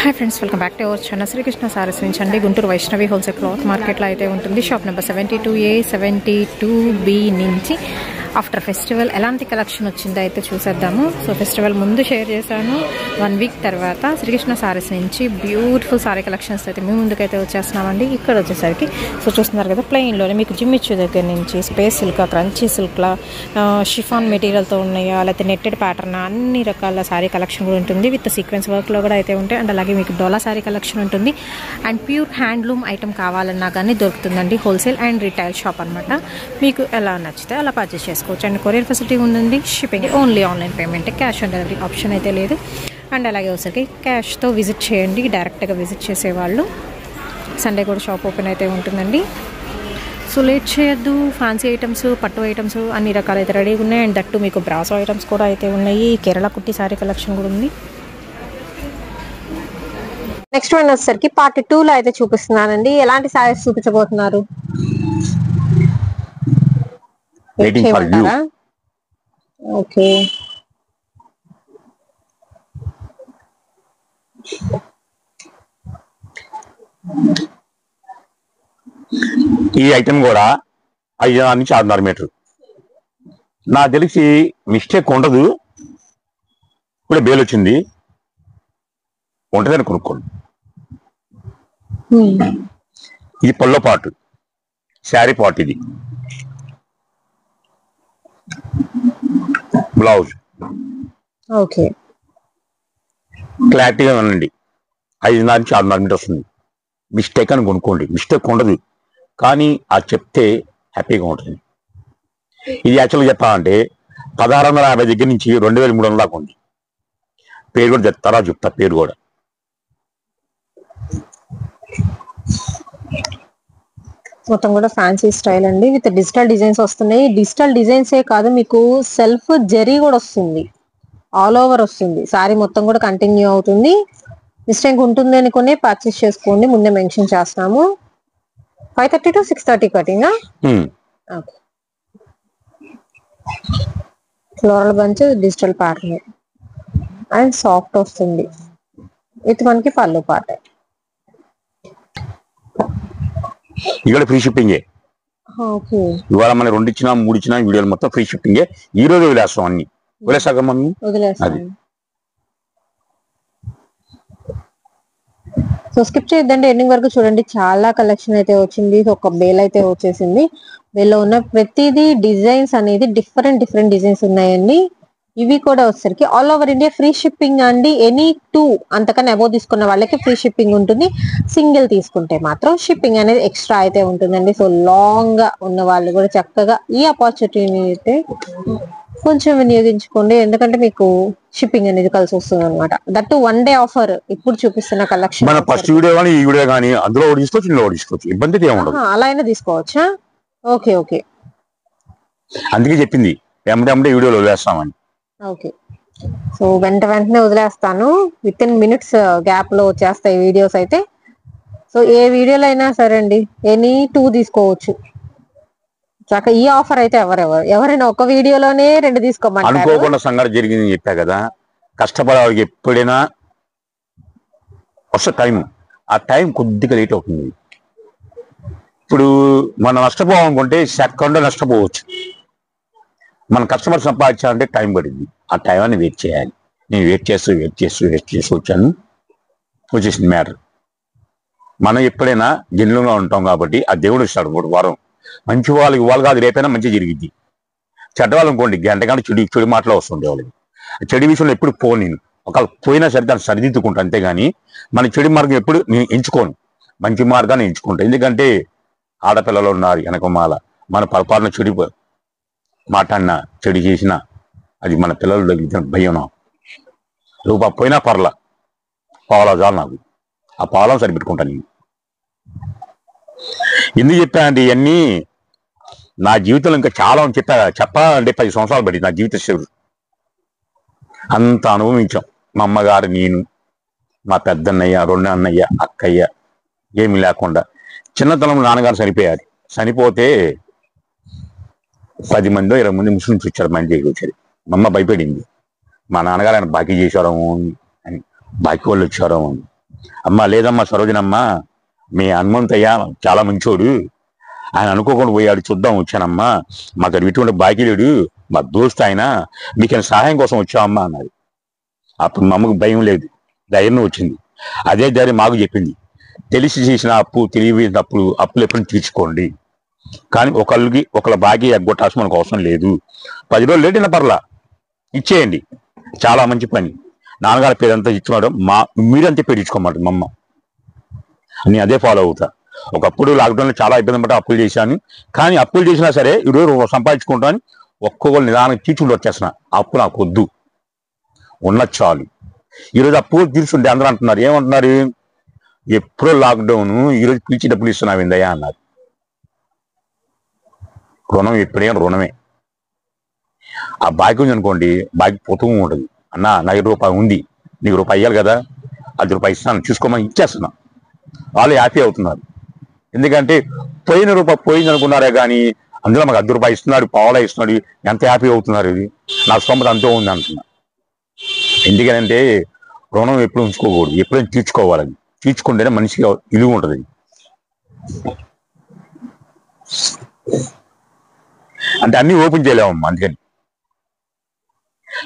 Hi friends, welcome back to our channel. Srikrishna sarees నుంచి అండి. Guntur Vaishnavi wholesale cloth మార్కెట్లో అయితే ఉంటుంది. షాప్ నెంబర్ 72A 72B నుంచి ఆఫ్టర్ ఫెస్టివల్ ఎలాంటి కలెక్షన్ వచ్చిందో అయితే చూసేద్దాము. సో ఫెస్టివల్ ముందు షేర్ చేశాను, 1 వీక్ తర్వాత శ్రీకృష్ణ సారీస్ నుంచి బ్యూటిఫుల్ సారీ కలెక్షన్స్ అయితే మీ ముందుకైతే వచ్చేస్తున్నామండి. ఇక్కడ వచ్చేసరికి సో చూస్తున్నారు కదా, ప్లెయిన్లోనే మీకు జిమ్మిచ్చు దగ్గర నుంచి స్పేస్ సిల్క్, క్రంచీ సిల్క్లా, షిఫాన్ మెటీరియల్తో ఉన్నాయా, లేకపోతే నెట్టెడ్ ప్యాటర్న్, అన్ని రకాల సారీ కలెక్షన్ కూడా ఉంటుంది. విత్ సీక్వెన్స్ వర్క్లో కూడా అయితే ఉంటాయి. అండ్ అలాగే మీకు డోలా సారీ కలెక్షన్ ఉంటుంది. అండ్ ప్యూర్ హ్యాండ్లూమ్ ఐటమ్ కావాలన్నా కానీ దొరుకుతుందండి. హోల్సేల్ అండ్ రిటైల్ షాప్ అనమాట. మీకు ఎలా నచ్చితే అలా పర్చేస్ చేసుకోవచ్చు. అండ్ కొరియర్ ఫెసిలిటీ ఉందండి. Shipping only online payment, cash on delivery option అయితే లేదు. అండ్ అలాగే ఒకసారికి క్యాష్తో విజిట్ చేయండి, డైరెక్ట్గా విజిట్ చేసేవాళ్ళు. సండే కూడా షాప్ ఓపెన్ అయితే ఉంటుందండి. సో లేట్ చేయొద్దు. ఫ్యాన్సీ ఐటమ్స్, పట్టు ఐటమ్స్ అన్ని రకాలు అయితే రెడీగా ఉన్నాయి. అండ్ దట్టు మీకు బ్రాసో ఐటమ్స్ కూడా అయితే ఉన్నాయి. కేరళ కుట్టి సారీ కలెక్షన్ కూడా ఉంది. నెక్స్ట్ వన్ వచ్చేసరికి పార్ట్ 2 లో అయితే చూపిస్తున్నానండి. ఎలాంటి సారీస్ చూపించబోతున్నారు? ఓకే, ఈ ఐటమ్ కూడా 5 నుంచి 6.5 మీటర్. నాకు తెలిసి మిస్టేక్ ఉండదు. ఇప్పుడే బేల్ వచ్చింది, ఉంటుందని కొనుక్కోండి. ఇది పల్లో పాటు, శారీ పాటు, ఇది బ్లౌజ్. ఓకే, క్లారిటీగా వినండి. 5.5 నుంచి 6.5 మీటర్ వస్తుంది. మిస్టేక్ అని కొనుక్కోండి, మిస్టేక్ ఉండదు. కానీ అది చెప్తే హ్యాపీగా ఉంటుంది. ఇది యాక్చువల్గా చెప్పాలంటే 1650 దగ్గర నుంచి 2300 దాకా ఉంది. పేరు కూడా చెప్తారా? చెప్తా పేరు కూడా. మొత్తం కూడా ఫ్యాన్సీ స్టైల్ అండి. విత్ డిజిటల్ డిజైన్స్ వస్తున్నాయి. డిజిటల్ డిజైన్సే కాదు, మీకు సెల్ఫ్ జరీ కూడా వస్తుంది, ఆల్ ఓవర్ వస్తుంది. సారీ మొత్తం కూడా కంటిన్యూ అవుతుంది. మిస్టేక్ ఉంటుంది అనుకునే పర్చేస్ చేసుకోండి. ముందే మెన్షన్ చేస్తాము. 5:30 to 6:30 cutting. Okay, floral bunch, digital pattern and soft వస్తుంది. ఇది మనకి పళ్ళు పాట. ఇక్కడ ఫ్రీ షిప్పింగే. ఓకే, ఇవాళ మనం 2 ఇచ్చినా 3 ఇచ్చినా వీడియోలు మొత్తం ఫ్రీ షిప్పింగే. ఈ రోజు వదిలేస్తాం, అన్ని వదిలేసాక మనం వదిలేస్తాం. సో స్కిప్ చేయొద్దండి, ఎండింగ్ వరకు చూడండి. చాలా కలెక్షన్ అయితే వచ్చింది. ఒక బేల్ అయితే వచ్చేసింది. బేల్లో ఉన్న ప్రతిదీ డిజైన్స్ అనేది డిఫరెంట్ డిజైన్స్ ఉన్నాయండి. ఇవి కూడా వచ్చేసరికి all over India free shipping అండి. ఎనీ 2 అంతకన్నా అబోవ్ తీసుకున్న వాళ్ళకి ఫ్రీ షిప్పింగ్ ఉంటుంది. సింగిల్ తీసుకుంటే మాత్రం షిప్పింగ్ అనేది ఎక్స్ట్రా అయితే ఉంటుందండి. సో లాంగ్ గా ఉన్న వాళ్ళు కూడా చక్కగా ఈ ఆపర్చునిటీని అయితే కొంచెం వినియోగించుకోండి. ఎందుకంటే మీకు షిప్పింగ్ అనేది కలిసి వస్తుంది అనమాట. That 1 day offer. ఇప్పుడు చూపిస్తున్న కలెక్షన్ ఫస్ట్ వీడియో కానీ ఈ వీడియో కానీ అందులో తీసుకోవచ్చు, ఇందులో తీసుకోవచ్చు. ఇబ్బంది ఏముండదు. అలా అయినా తీసుకోవచ్చా? ఓకే ఓకే, అందుకే చెప్పింది ఎమ్మటే వీడియోలో వదిలేస్తామని. ఓకే, సో వెంటనే వదిలేస్తాను. విత్ ఇన్ మినిట్స్ గ్యాప్ లో వచ్చేస్తాయి వీడియోస్ అయితే. సో ఏ వీడియోలో అయినా సరే అండి, ఎనీ 2 తీసుకోవచ్చు. ఈ ఆఫర్ అయితే ఎవరైనా ఒక వీడియోలోనే 2 తీసుకోమంటారు. అనుకోకుండా సంఘటన జరిగిందని చెప్పా కదా. కష్టపడే వాళ్ళకి ఎప్పుడైనా వస్తే టైం, ఆ టైం కొద్దిగా లేట్ అవుతుంది. ఇప్పుడు మనం నష్టపోవాలనుకుంటే సెకండ్ నష్టపోవచ్చు. మన కస్టమర్ సంపాదించాలంటే టైం పడింది. ఆ టైంని వెయిట్ చేయాలి. నేను వెయిట్ చేస్తూ వచ్చాను, వచ్చేసింది మ్యాటర్. మనం ఎప్పుడైనా జన్యులుగా ఉంటాం కాబట్టి ఆ దేవుడు ఇస్తాడు 3 వారం. మంచి వాళ్ళకి వాళ్ళు కాదు, రేపైనా మంచి జరిగింది. చెడ్డవాళ్ళు అనుకోండి, గంట చెడు మాటలు వస్తుండే వాళ్ళకి. చెడు విషయంలో ఎప్పుడు పోను నేను. ఒకవేళ పోయినా సరే దాన్ని సరిదిద్దుకుంటా, అంతేగాని మన చెడు మార్గం ఎప్పుడు నేను ఎంచుకోను. మంచి మార్గాన్ని ఎంచుకుంటా. ఎందుకంటే ఆడపిల్లలు ఉన్నారు వెనకమాల. మన పొరపాటున చెడు మాట్లాడినా, చెడు చేసినా అది మన పిల్లలు తగ్గిన భయం. రూపాయి పోయినా పర్లా, పావులా చాలు నాకు. ఆ పావులం సరిపెట్టుకుంటాను నేను. ఎందుకు చెప్పానంటే ఇవన్నీ నా జీవితంలో ఇంకా చాలా చెప్పాలంటే 10 సంవత్సరాలు పడింది నా జీవిత శైలి. అంత అనుభవించాం. మా అమ్మగారు, నేను, మా పెద్దన్నయ్య, 2 అన్నయ్య, అక్కయ్య, ఏమి లేకుండా. చిన్నతనంలో నాన్నగారు చనిపోయారు. చనిపోతే 10 మందో 20 మంది ముస్లిమ్స్ వచ్చారు, మా ఇంటికి వచ్చారు. మా అమ్మ భయపడింది. మా నాన్నగారు ఆయన బాకీ చేశారేమో అని, బాకీ వాళ్ళు వచ్చారేమో అని. అమ్మా లేదమ్మా సరోజనమ్మా, మీ హనుమంతయ్య చాలా మంచోడు, ఆయన అనుకోకుండా పోయాడు, చూద్దాం వచ్చానమ్మా, మాకు అది ఇటువంటి బాకీ లేడు, మా దోస్తు ఆయన, మీకు సహాయం కోసం వచ్చామమ్మా అన్నది. అప్పుడు మా అమ్మకు భయం లేదు, ధైర్యం వచ్చింది. అదే ధైర్యం మాకు చెప్పింది, తెలిసి చేసిన అప్పు తెలియని అప్పులు ఎప్పుడు తీర్చుకోండి, కానీ ఒకళ్ళ బాకీ ఎగ్గొట్టాల్సి మనకు అవసరం లేదు, 10 రోజులు లేట్ అయినా పర్లా ఇచ్చేయండి, చాలా మంచి పని, నాన్నగారి పేరంతా ఇచ్చినాడు, మీరంతే పేరు ఇచ్చుకోమాట మా అమ్మ. నేను అదే ఫాలో అవుతా. ఒకప్పుడు లాక్డౌన్లో చాలా ఇబ్బంది పడ్డా, అప్పులు చేశాను, కానీ అప్పులు చేసినా సరే ఈరోజు సంపాదించుకుంటాను, ఒక్కొక్కరు నిదానం తీర్చుకుంటూ వచ్చేస్తున్నా. అప్పు నాకు వద్దు, ఉన్నది చాలు. ఈరోజు అప్పు తీర్చుంటే అందరూ అంటున్నారు, ఏమంటున్నారు, ఎప్పుడో లాక్డౌన్ ఈరోజు పిలిచి డబ్బులు ఇస్తున్నావు ఏందయ్యా అన్నారు. రుణం ఎప్పుడైనా రుణమే. ఆ బాకీ ఉంది అనుకోండి, బాకీ పోతూ ఉంటుంది. అన్న నాకు రూపాయి ఉంది, నీకు రూపాయి ఇవ్వాలి కదా, ₹10 ఇస్తాను చూసుకోమని ఇచ్చేస్తున్నా. వాళ్ళు హ్యాపీ అవుతున్నారు. ఎందుకంటే పోయిన రూపాయి పోయింది అనుకున్నారే కానీ అందులో మాకు ₹10 ఇస్తున్నాడు, పావలా ఇస్తున్నాడు, ఎంత హ్యాపీ అవుతున్నారు. ఇది నా స్తోమత అంతే ఉంది అంటున్నా. ఎందుకంటే రుణం ఎప్పుడు ఉంచుకోకూడదు, ఎప్పుడైనా తీర్చుకోవాలని, తీర్చుకుంటేనే మనిషికి విలువ ఉంటుంది. అంటే అన్ని ఓపెన్ చేయలేమమ్మా, అందుకని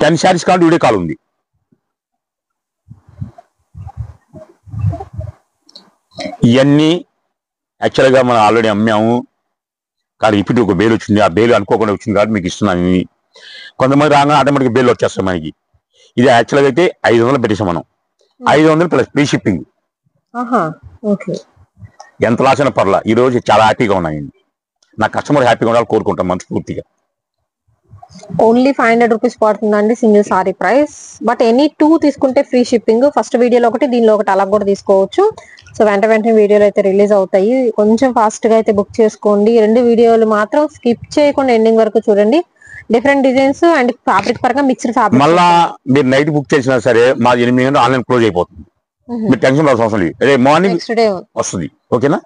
10 శారీస్ కాదు వీడియో కాల్ ఉంది. ఇవన్నీ యాక్చువల్గా మనం ఆల్రెడీ అమ్మాము, కానీ ఇప్పుడు ఒక బేల్ వచ్చింది, ఆ బేల్ అనుకోకుండా వచ్చింది కాబట్టి మీకు ఇస్తున్నాను. ఇవి కొంతమంది రాగా ఆటోమేటిక్ బేల్ వచ్చేస్తాం మనకి. ఇది యాక్చువల్గా అయితే 500 పెట్టేసాం మనం, 500 ప్లస్ ఫ్రీ షిప్పింగ్. ఎంత లాస్ అయినా పర్లా. ఈ రోజు చాలా హ్యాపీగా ఉన్నాయండి, నా కస్టమర్ హ్యాపీగా ఉండాలి కోరుకుంటాం మనస్ఫూర్తిగా. ఓన్లీ 500 రూపీస్ పడుతుందండి single sorry price. But any 2 తీసుకుంటే ఫ్రీ షిప్పింగ్. ఫస్ట్ వీడియోలో ఒకటి, దీనిలో ఒకటి అలా కూడా తీసుకోవచ్చు. సో వెంటనే వీడియోలు అయితే రిలీజ్ అవుతాయి, కొంచెం ఫాస్ట్ గా అయితే బుక్ చేసుకోండి. 2 వీడియోలు మాత్రం స్కిప్ చేయకుండా ఎండింగ్ వరకు చూడండి. డిఫరెంట్ డిజైన్స్ అండ్ ఫ్యాబ్రిక్ పరంగా మిక్స్డ్ ఫ్యాబ్రిక్. మళ్ళా మీరు నైట్ బుక్ చేసినా సరే మా 8 గంటలు ఆన్లైన్ క్లోజ్ అయిపోతుంది, మీరు టెన్షన్ పడాల్సిన అవసరం లేదు. అదే మార్నింగ్ నెక్స్ట్ డే వస్తుంది. ఓకేనా?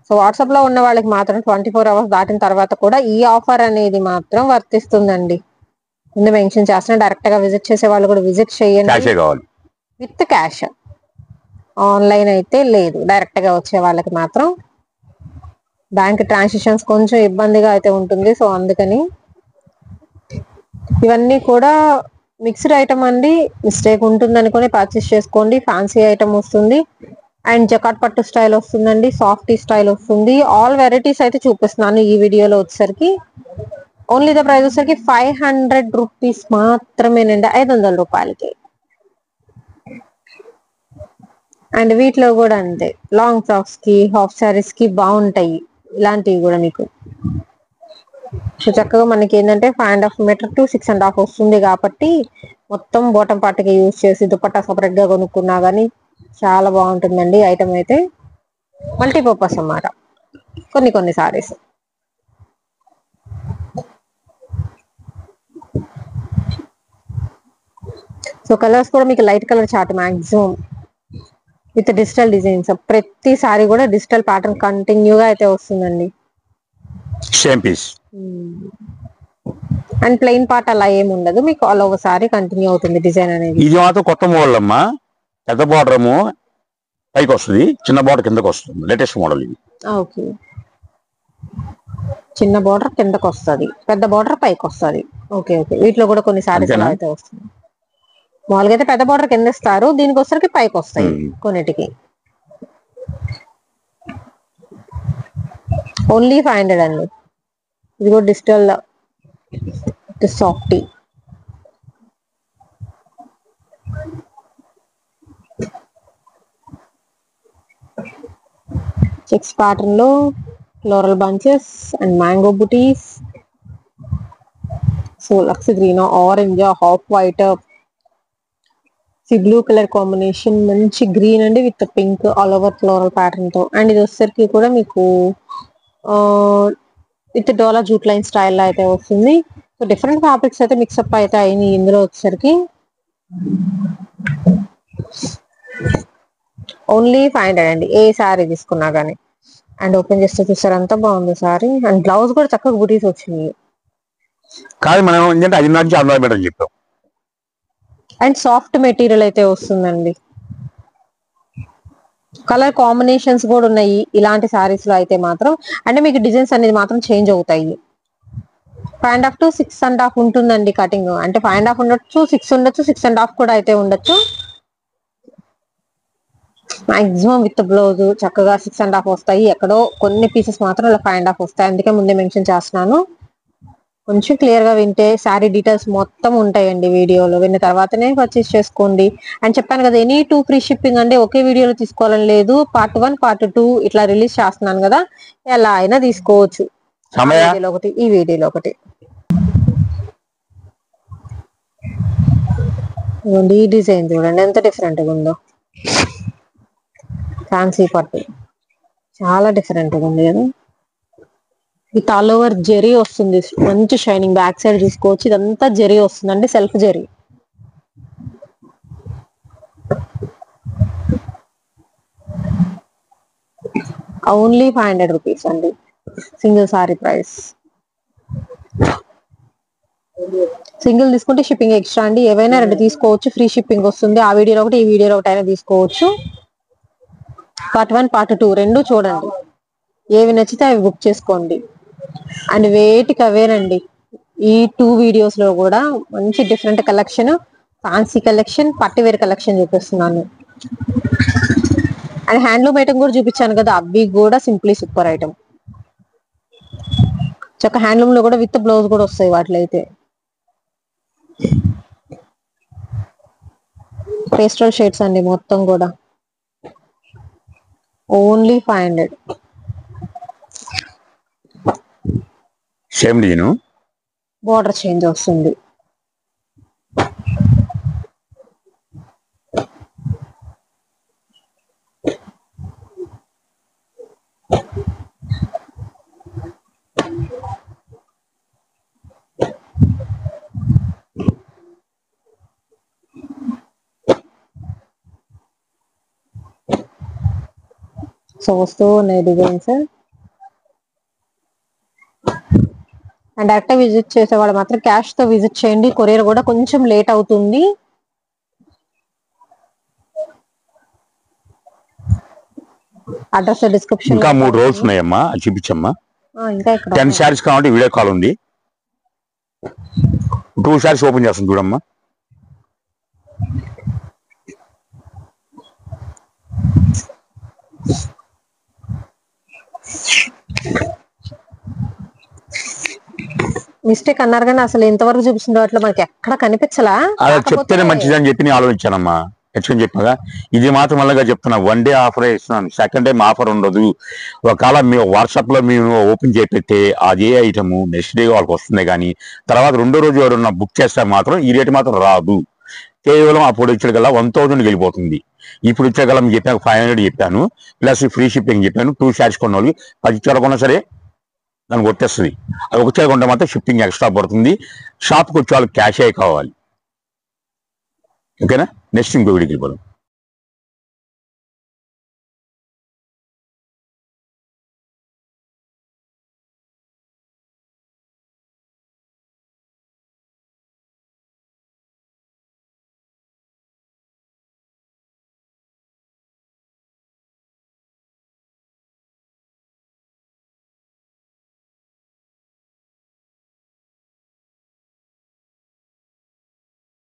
సో వాట్సాప్ లో ఉన్న వాళ్ళకి మాత్రం 24 అవర్స్ దాటిన తర్వాత కూడా ఈ ఆఫర్ అనేది మాత్రం వర్తిస్తుందండి. ముందు మెన్షన్ చేస్తున్నా, డైరెక్ట్ గా విజిట్ చేసే వాళ్ళు కూడా విజిట్ చేయండి విత్ క్యాష్. ఆన్లైన్ అయితే లేదు, డైరెక్ట్ గా వచ్చే వాళ్ళకి మాత్రం బ్యాంక్ ట్రాన్సాక్షన్స్ కొంచెం ఇబ్బందిగా అయితే ఉంటుంది. సో అందుకని ఇవన్నీ కూడా మిక్స్డ్ ఐటమ్ అండి, మిస్టేక్ ఉంటుంది అనుకుని పర్చేస్ చేసుకోండి. ఫ్యాన్సీ ఐటమ్ వస్తుంది అండ్ జకాట్ పట్టు స్టైల్ వస్తుందండి, సాఫ్టీ స్టైల్ వస్తుంది. ఆల్ వెరైటీస్ అయితే చూపిస్తున్నాను ఈ వీడియోలో. వచ్చేసరికి ఓన్లీ ద ప్రైస్ వచ్చేసరికి 500 రూపీస్ మాత్రమేనండి, 500 రూపాయలకి. అండ్ వీటిలో కూడా అంతే, లాంగ్ ఫ్రాక్స్ కి, హాఫ్ శారీస్ కి బాగుంటాయి ఇలాంటివి కూడా మీకు. సో చక్కగా మనకి ఏంటంటే 5.5 మీటర్ టు 6.5 వస్తుంది కాబట్టి మొత్తం బాటం పార్ట్కి యూజ్ చేసి దుపట్టా సపరేట్ గా కొనుక్కున్నా కానీ చాలా బాగుంటుందండి. ఐటమ్ అయితే మల్టీపర్పస్ అన్నమాట. కొన్ని సారీస్ సో కలర్స్ కూడా మీకు light colour chart maximum with digital designs. ప్రతి సారీ కూడా డిజిటల్ ప్యాటర్న్ కంటిన్యూగా అయితే వస్తుందండి. Same piece and plain part అలా ఏమి ఉండదు, మీకు ఆల్ ఓవర్ సారీ కంటిన్యూ అవుతుంది డిజైన్ అనేది. ఇది మాత్రం కొత్త మోడల్ అమ్మా, పెద్ద బార్డర్ ఏమో పైకి వస్తుంది, చిన్న బార్డర్ కిందకి వస్తుంది. లేటెస్ట్ మోడల్ ఇది. ఓకే, చిన్న బార్డర్ కిందకి వస్తుంది, పెద్ద బార్డర్ పైకి వస్తుంది. ఓకే ఓకే, వీటిలో కూడా కొన్ని సారీస్ అలా అయితే వస్తుంది. మామూలుగా అయితే పెద్ద బార్డర్ కింద ఇస్తారు, దీనికి వచ్చరికి పైకి వస్తాయి కొన్నిటికి. ఓన్లీ 500 అండి. ఇది కూడా డిజిటల్ సాఫ్టీ. చెక్స్ ప్యాటర్న్ లో floral bunches and mango butis. So లక్స్ green, orange, half white, blue colour combination, మంచి గ్రీన్ అండి with pink all over floral pattern తో. అండ్ ఇది వచ్చేసరికి కూడా మీకు విత్ డోలా జూట్ లైన్ స్టైల్లో అయితే వస్తుంది. సో డిఫరెంట్ ఫ్యాబ్రిక్స్ అయితే మిక్సప్ అయితే అయింది ఇందులో వచ్చేసరికి. ఓన్లీ 500 అండి ఏ సారీ తీసుకున్నా గానీ. అండ్ ఓపెన్ చేస్తే చూసారు అంతా బాగుంది సారీ. అండ్ బ్లౌజ్ కూడా చక్కగా బుటీస్ వచ్చింది. కాదు మనం ఏంటంటే 5 నుంచి 6 మీటర్లు చెప్పాం. అండ్ సాఫ్ట్ మెటీరియల్ అయితే వస్తుందండి. కలర్ కాంబినేషన్స్ కూడా ఉన్నాయి ఇలాంటి సారీస్ లో అయితే మాత్రం. అంటే మీకు డిజైన్స్ అనేది మాత్రం చేంజ్ అవుతాయి. 5.5 to 6.5 ఉంటుందండి కటింగ్. అంటే 5.5 ఉండొచ్చు, 6 ఉండొచ్చు, 6.5 కూడా అయితే ఉండొచ్చు. మాక్సిమం విత్ బ్లౌజ్ చక్కగా 6.5 వస్తాయి. ఎక్కడో కొన్ని పీసెస్ మాత్రం ఇలా 5.5 వస్తాయి. అందుకే ముందే మెన్షన్ చేస్తున్నాను. కొంచెం క్లియర్ గా వింటే శారీ డీటెయిల్స్ మొత్తం ఉంటాయండి వీడియోలో. విన్న తర్వాతనే పర్చేస్ చేసుకోండి. అని చెప్పాను కదా, ఎనీ 2 ఫ్రీ షిప్పింగ్ అండి. ఒకే వీడియోలో తీసుకోవాలని లేదు. పార్ట్ 1 పార్ట్ 2 ఇట్లా రిలీజ్ చేస్తున్నాను కదా, ఎలా అయినా తీసుకోవచ్చు. వీడియోలో ఒకటి, ఈ వీడియోలో ఒకటి. ఈ డిజైన్ చూడండి ఎంత డిఫరెంట్ గా ఉందో. ఫ్యాన్సీ పట్టు చాలా డిఫరెంట్ గా ఉంది కదా. విత్ ఆల్ ఓవర్ జెరీ వస్తుంది. మంచి షైనింగ్. బ్యాక్ సైడ్ చూసుకోవచ్చు, ఇదంతా జెరీ వస్తుందండి, సెల్ఫ్ జెరీ. ఓన్లీ 500 రూపీస్ అండి సింగిల్ సారీ ప్రైస్. సింగిల్ తీసుకుంటే షిప్పింగ్ ఎక్స్ట్రా అండి. ఏవైనా 2 తీసుకోవచ్చు, ఫ్రీ షిప్పింగ్ వస్తుంది. ఆ వీడియోలో ఒకటి, ఈ వీడియోలో ఒకటి అయినా తీసుకోవచ్చు. పార్ట్ 1 పార్ట్ 2 రెండు చూడండి. ఏవి నచ్చితే అవి బుక్ చేసుకోండి. అండ్ వేటికి అవేనండి. ఈ 2 వీడియోస్ లో కూడా మంచి డిఫరెంట్ కలెక్షన్, ఫ్యాన్సీ కలెక్షన్, పట్టువేర్ కలెక్షన్ చూపిస్తున్నాను. అండ్ హ్యాండ్లూమ్ ఐటమ్ కూడా చూపించాను కదా, అవి కూడా సింప్లీ సూపర్ ఐటమ్. చక్క హ్యాండ్లూమ్ లో కూడా విత్ బ్లౌజ్ కూడా వస్తాయి వాటిలో అయితే. పేస్టల్ షేడ్స్ అండి మొత్తం కూడా. Only 500. Same design, border change వస్తుంది. సో వస్తూ ఉన్నాయి డిజైన్స్. అండ్ డైరెక్ట్ విజిట్ చేసేవాళ్ళు మాత్రం క్యాష్ తో విజిట్ చేయండి. కొరియర్ కూడా కొంచెం లేట్ అవుతుంది. Address description. ఇంకా 3 రోల్స్ ఉన్నాయమ్మా, అది చూపించమ్మా. ఇంకా ఇక్కడ 10 శారీస్ కావాలంటే వీడియో కాల్ ఉంది. 2 శారీస్ ఓపెన్ చేస్తాను చూడమ్మా. మిస్టేక్ అన్నారు కానీ అసలు ఇంతవరకు చూపిస్తున్న వాటిలో మనకి ఎక్కడ కనిపించలా. అలా చెప్తేనే మంచిదని చెప్పి నేను ఆలోచించానమ్మా. హెచ్చుకొని చెప్పగా ఇది మాత్రం మళ్ళీ చెప్తున్నా, 1 డే ఆఫర్ ఇస్తున్నాను. సెకండ్ టైం ఆఫర్ ఉండదు. ఒకవేళ మేము వాట్సాప్ లో మేము ఓపెన్ చేపెట్టే అదే ఐటమ్ నెక్స్ట్ డే వాళ్ళకి వస్తుంది, కానీ తర్వాత 2వ రోజు ఎవరన్నా బుక్ చేస్తే మాత్రం ఈ రేటు మాత్రం రాదు. కేవలం అప్పుడు ఇచ్చగల 1000 వెళ్ళిపోతుంది. ఇప్పుడు ఇచ్చగల మీకు చెప్పాను 500 చెప్పాను, ప్లస్ ఫ్రీ షిప్పింగ్ చెప్పాను. 2 శారీస్ కొన్న వాళ్ళకి 10 చీర కొన్నా సరే దానికి కొట్టేస్తుంది. అది ఒక చీర కొంటే మాత్రం షిప్పింగ్ ఎక్స్ట్రా పడుతుంది. షాప్కి వచ్చే వాళ్ళకి క్యాష్ అయ్యి కావాలి. ఓకేనా? నెక్స్ట్ ఇంకో వీడియోకి వెళ్ళిపోదాం.